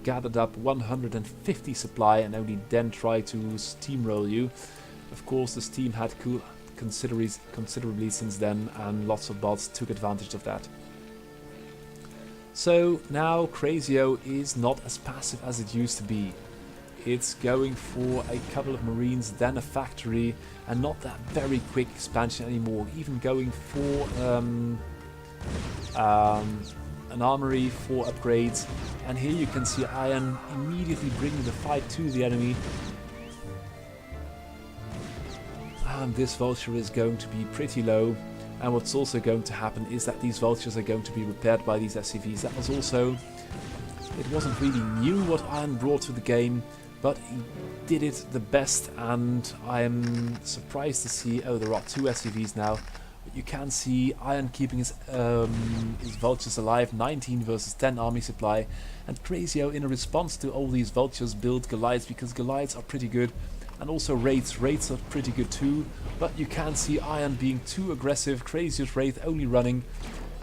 gathered up 150 supply and only then tried to steamroll you. Of course, the steam had cooled considerably since then, and lots of bots took advantage of that. So now Crazio is not as passive as it used to be. It's going for a couple of Marines, then a factory, and not that very quick expansion anymore. Even going for an armory for upgrades. And here you can see Iron immediately bringing the fight to the enemy. And this vulture is going to be pretty low. And what's also going to happen is that these vultures are going to be repaired by these SCVs. That was also... It wasn't really new what Iron brought to the game, but he did it the best, and I am surprised to see... Oh, there are 2 SCVs now. But you can see Iron keeping his vultures alive, 19 versus 10 army supply. And Crazio, in a response to all these vultures, build Goliaths, because Goliaths are pretty good. And also Wraiths. Wraiths are pretty good too. But you can see Iron being too aggressive, Crazio's Wraith only running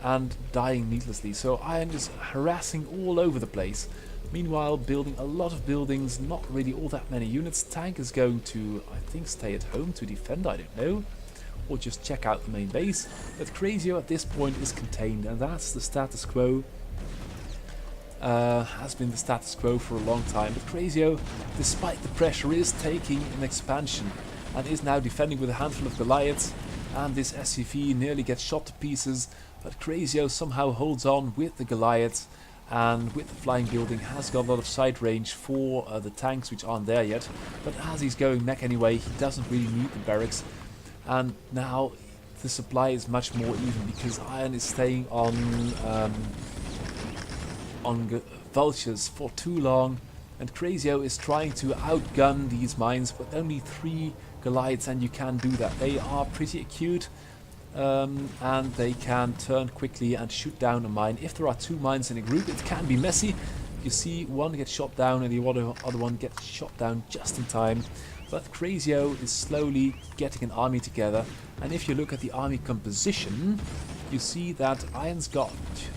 and dying needlessly. So Iron is harassing all over the place. Meanwhile, building a lot of buildings, not really all that many units. Tank is going to, I think, stay at home to defend, I don't know. Or just check out the main base. But Crazio at this point is contained, and that's the status quo. Has been the status quo for a long time. But Crazio, despite the pressure, is taking an expansion and is now defending with a handful of Goliaths. And this SCV nearly gets shot to pieces, but Crazio somehow holds on with the Goliaths, and with the flying building has got a lot of side range for the tanks, which aren't there yet. But as he's going mech anyway, he doesn't really need the barracks. And now the supply is much more even, because Iron is staying on vultures for too long, and Crazio is trying to outgun these mines with only 3 Goliaths, and you can do that. They are pretty acute, and they can turn quickly and shoot down a mine. If there are 2 mines in a group, it can be messy. You see one gets shot down and the other one gets shot down just in time. But Crazio is slowly getting an army together, and if you look at the army composition, you see that Iron's got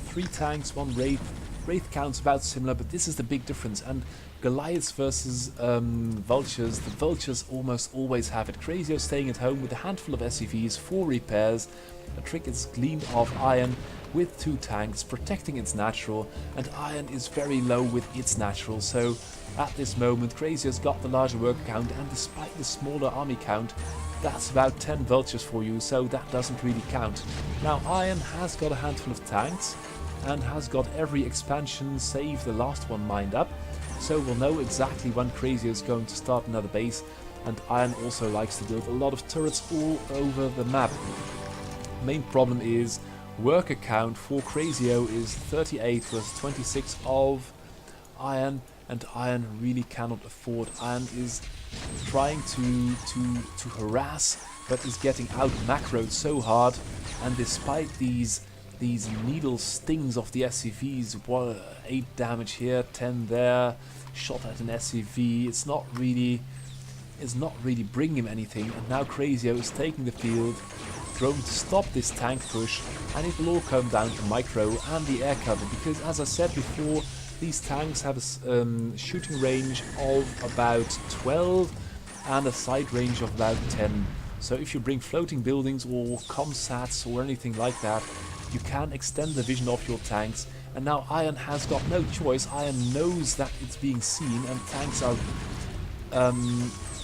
3 tanks, 1 Wraith. Wraith counts about similar, but this is the big difference. And Goliaths versus vultures, the vultures almost always have it. Crazio staying at home with a handful of SCVs, 4 repairs. A trick is gleaned off Iron with 2 tanks, protecting its natural, and Iron is very low with its natural. So at this moment, Crazio's got the larger worker count, and despite the smaller army count, that's about 10 vultures for you, so that doesn't really count. Now Iron has got a handful of tanks, and has got every expansion save the last one mined up, so we'll know exactly when Crazio is going to start another base. And Iron also likes to build a lot of turrets all over the map. Main problem is worker count for Crazio is 38 versus 26 of Iron, and Iron really cannot afford. Iron is trying to harass, but is getting out macroed so hard, and despite these needle stings of the SCVs, 8 damage here, 10 there, shot at an SCV, it's not really bringing him anything. And now Crazio is taking the field, going to stop this tank push, and it will all come down to micro and the air cover, because as I said before, these tanks have a shooting range of about 12 and a sight range of about 10. So if you bring floating buildings or comsats or anything like that, you can extend the vision of your tanks. And now Iron has got no choice. Iron knows that it's being seen, and tanks are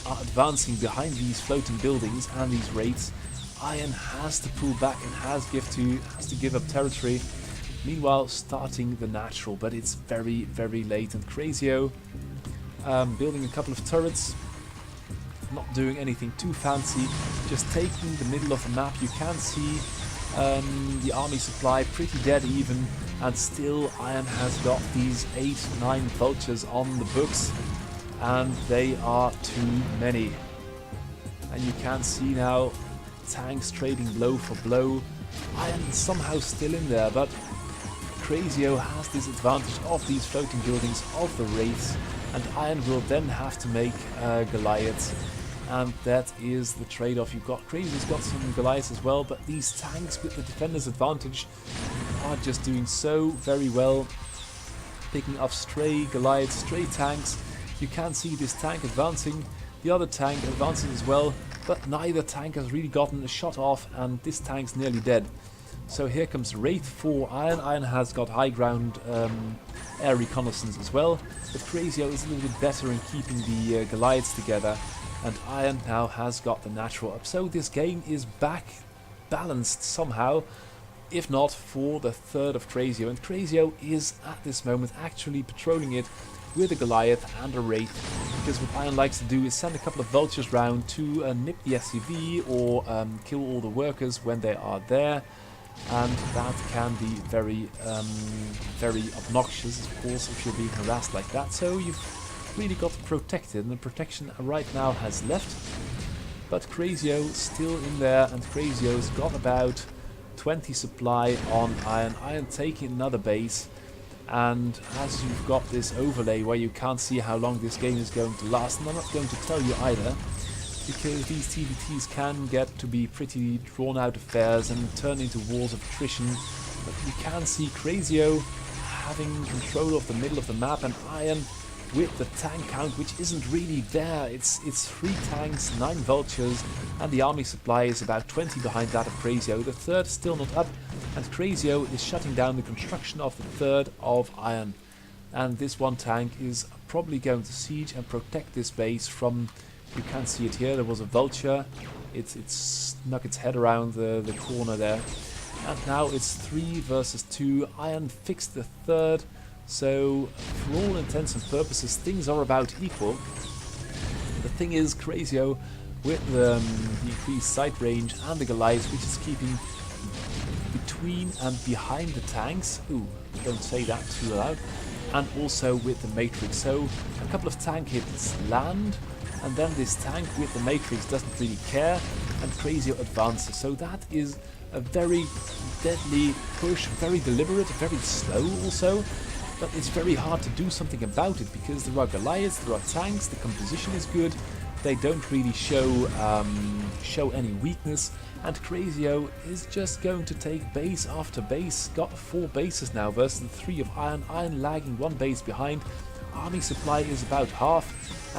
advancing behind these floating buildings and these raids. Iron has to pull back and has to give up territory. Meanwhile, starting the natural, but it's very, very late. And Crazio building a couple of turrets, not doing anything too fancy, just taking the middle of the map. You can see the army supply pretty dead even, and still Iron has got these 8-9 vultures on the books, and they are too many. And you can see now tanks trading blow for blow. Iron is somehow still in there, but Crazio has this advantage of these floating buildings, of the wraiths, and Iron will then have to make Goliaths, and that is the trade-off. You've got Crazio's got some Goliaths as well, but these tanks with the defender's advantage are just doing so very well, picking up stray Goliaths, stray tanks. You can see this tank advancing, the other tank advancing as well, but neither tank has really gotten a shot off, and this tank's nearly dead. So here comes Wraith for Iron. Iron has got high ground air reconnaissance as well, but Crazio is a little bit better in keeping the Goliaths together, and Iron now has got the natural up. So this game is back balanced somehow, if not for the third of Crazio, and Crazio is at this moment actually patrolling it with a Goliath and a Wraith, because what Iron likes to do is send a couple of vultures round to nip the SCV or kill all the workers when they are there. And that can be very, very obnoxious, of course, if you're being harassed like that. So you've really got to protect it, and the protection right now has left. But Crazio still in there, and Crazio's got about 20 supply on Iron. Iron taking another base, and as you've got this overlay where you can't see how long this game is going to last, and I'm not going to tell you either, because these TvTs can get to be pretty drawn out affairs and turn into wars of attrition. But you can see Crazio having control of the middle of the map, and Iron with the tank count, which isn't really there. It's 3 tanks, 9 vultures, and the army supply is about 20 behind that of Crazio. The third still not up, and Crazio is shutting down the construction of the third of Iron. And this one tank is probably going to siege and protect this base from... You can see it here, there was a vulture, it snuck its head around the corner there. And now it's 3 versus 2, Iron fixed the third, so for all intents and purposes things are about equal. The thing is, Crazio with the increased sight range and the Goliath, which is keeping between and behind the tanks, ooh, don't say that too loud, and also with the Matrix. So a couple of tank hits land, and then this tank with the Matrix doesn't really care, and Crazio advances. So that is a very deadly push, very deliberate, very slow also, but it's very hard to do something about it, because there are Goliaths, there are tanks, the composition is good, they don't really show any weakness, and Crazio is just going to take base after base. Got 4 bases now versus the 3 of Iron. Iron lagging 1 base behind. Army supply is about half,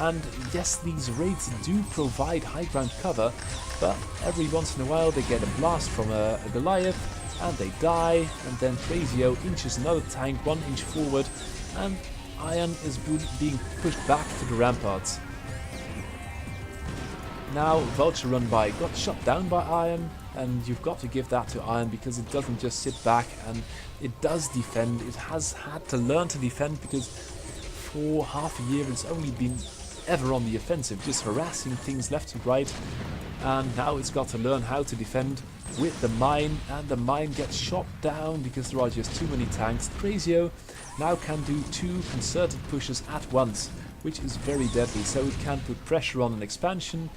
and yes, these raids do provide high ground cover, but every once in a while they get a blast from a Goliath and they die, and then Crazio inches another tank 1 inch forward, and Iron is being pushed back to the ramparts. Now Vulture run by, got shot down by Iron, and you've got to give that to Iron, because it doesn't just sit back, and it does defend. It has had to learn to defend, because for half a year it's only been ever on the offensive, just harassing things left and right, and now it's got to learn how to defend with the mine, and the mine gets shot down because there are just too many tanks. Crazio now can do 2 concerted pushes at once, which is very deadly, so it can put pressure on an expansion,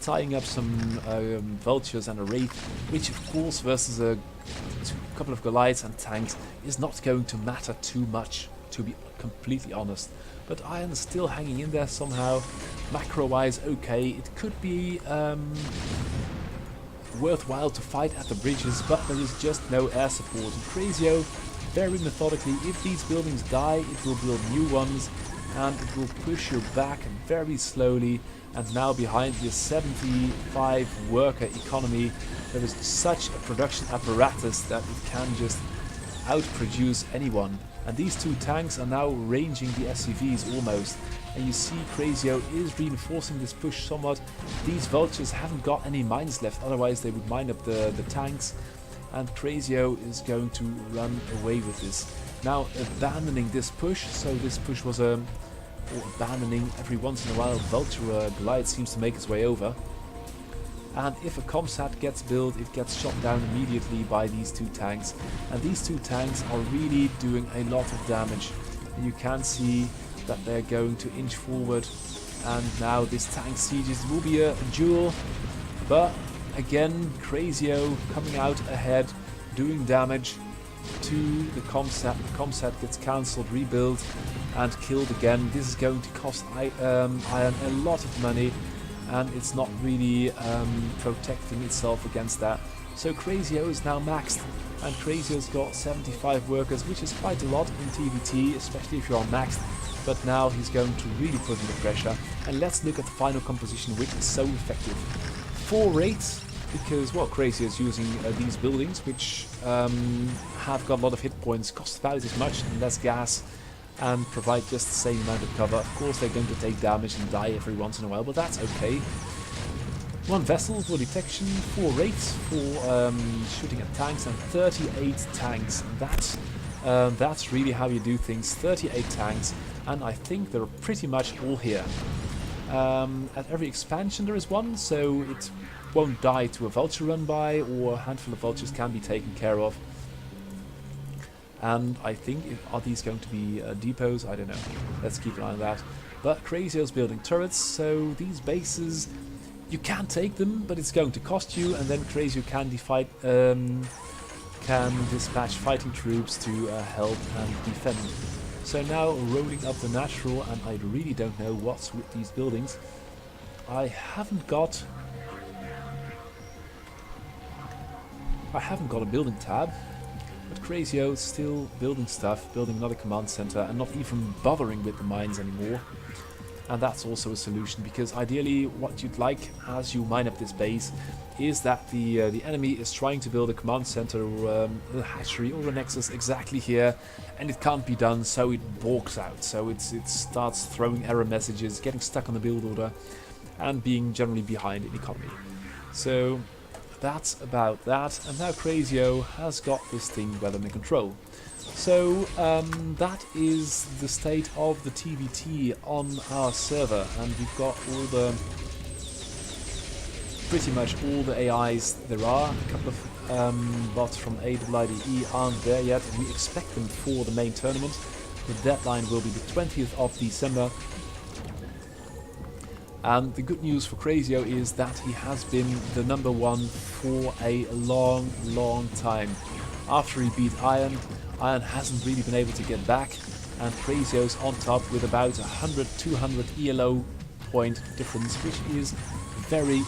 tying up some vultures and a wraith, which of course versus a couple of Goliaths and tanks is not going to matter too much, to be completely honest. But Iron is still hanging in there somehow. Macro wise, okay, it could be worthwhile to fight at the bridges, but there is just no air support. And Crazio, very methodically, if these buildings die, it will build new ones, and it will push you back very slowly. And now behind this 75 worker economy, there is such a production apparatus that it can just outproduce anyone. And these two tanks are now ranging the SCVs almost. And you see Crazio is reinforcing this push somewhat. These vultures haven't got any mines left, otherwise they would mine up the tanks. And Crazio is going to run away with this. Now abandoning this push, so this push was or abandoning every once in a while. Vulture Glide seems to make its way over. And if a comsat gets built, it gets shot down immediately by these two tanks. And these two tanks are really doing a lot of damage. And you can see that they're going to inch forward. And now this tank sieges will be a duel. But again, Crazio coming out ahead, doing damage to the comsat. The comsat gets cancelled, rebuilt, and killed again. This is going to cost Iron a lot of money. And it's not really protecting itself against that. So Crazio is now maxed, and Crazio's got 75 workers, which is quite a lot in TvT, especially if you're maxed. But now he's going to really put in the pressure. And let's look at the final composition, which is so effective. 4 raids, because, well, Crazio is using these buildings, which have got a lot of hit points, cost about as much and less gas, and provide just the same amount of cover. Of course, they're going to take damage and die every once in a while, but that's okay. 1 vessel for detection, 4 raids for shooting at tanks, and 38 tanks. That's really how you do things. 38 tanks, and I think they're pretty much all here. At every expansion there is one, so it won't die to a vulture run by, or a handful of vultures can be taken care of. And I think, are these going to be depots? I don't know. Let's keep an eye on that. But Crazio's building turrets, so these bases, you can take them, but it's going to cost you. And then Crazio can dispatch fighting troops to help and defend. So now rolling up the natural, and I really don't know what's with these buildings. I haven't got a building tab. But Crazio is still building stuff, building another command center, and not even bothering with the mines anymore. And that's also a solution, because ideally what you'd like as you mine up this base is that the enemy is trying to build a command center or a hatchery or a nexus exactly here, and it can't be done, so it balks out. So it starts throwing error messages, getting stuck on the build order, and being generally behind in economy. So that's about that, and now Crazio has got this thing well under control. So that is the state of the TvT on our server, and we've got pretty much all the AIs there are. A couple of bots from AIDE aren't there yet. We expect them for the main tournament. The deadline will be the 20th of December. And the good news for Crazio is that he has been the #1 for a long time. After he beat Iron hasn't really been able to get back, and Crazio's on top with about 100-200 ELO point difference, which is very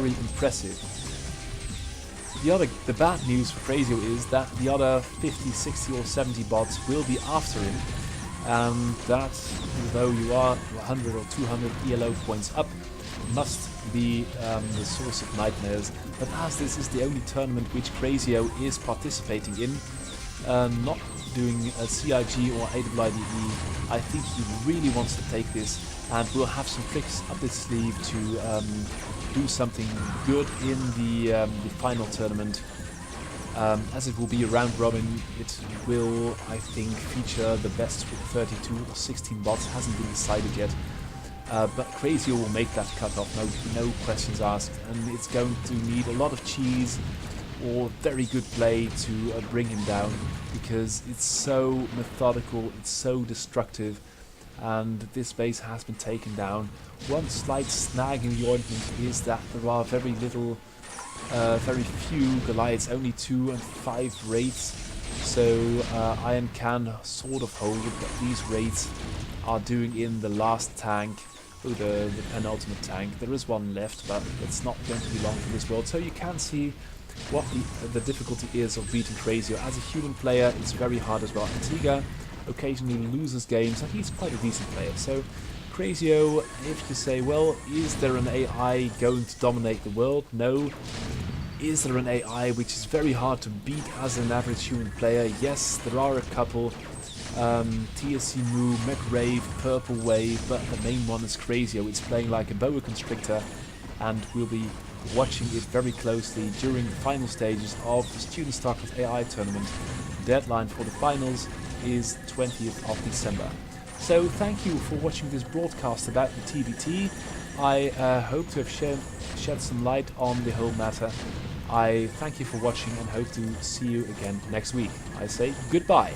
impressive. The bad news for Crazio is that the other 50, 60 or 70 bots will be after him. That, although you are 100 or 200 ELO points up, must be the source of nightmares. But as this is the only tournament which Crazio is participating in, not doing a CIG or AIDE, I think he really wants to take this, and will have some tricks up his sleeve to do something good in the final tournament. As it will be a round robin, it will, I think, feature the best with 32 or 16 bots. Hasn't been decided yet. But Crazio will make that cutoff, no questions asked. And it's going to need a lot of cheese or very good play to bring him down, because it's so methodical, it's so destructive, and this base has been taken down. One slight snag in the ointment is that there are very few Goliaths, only 2 and 5 raids, so Iron can sort of hold it, but these raids are doing in the last tank the penultimate tank. There is one left, but it's not going to be long for this world. So you can see what the difficulty is of beating Crazio. As a human player, it's very hard as well. Antigua occasionally loses games, and he's quite a decent player. So Crazio, if you say, well, is there an AI going to dominate the world? No. Is there an AI which is very hard to beat as an average human player? Yes, there are a couple. TSC Moo, McRave, Purple Wave, but the main one is Crazio. It's playing like a boa constrictor, and we'll be watching it very closely during the final stages of the Student StarCraft AI tournament. Deadline for the finals is 20th of December. So thank you for watching this broadcast about the TvT. I hope to have shed some light on the whole matter. I thank you for watching and hope to see you again next week. I say goodbye.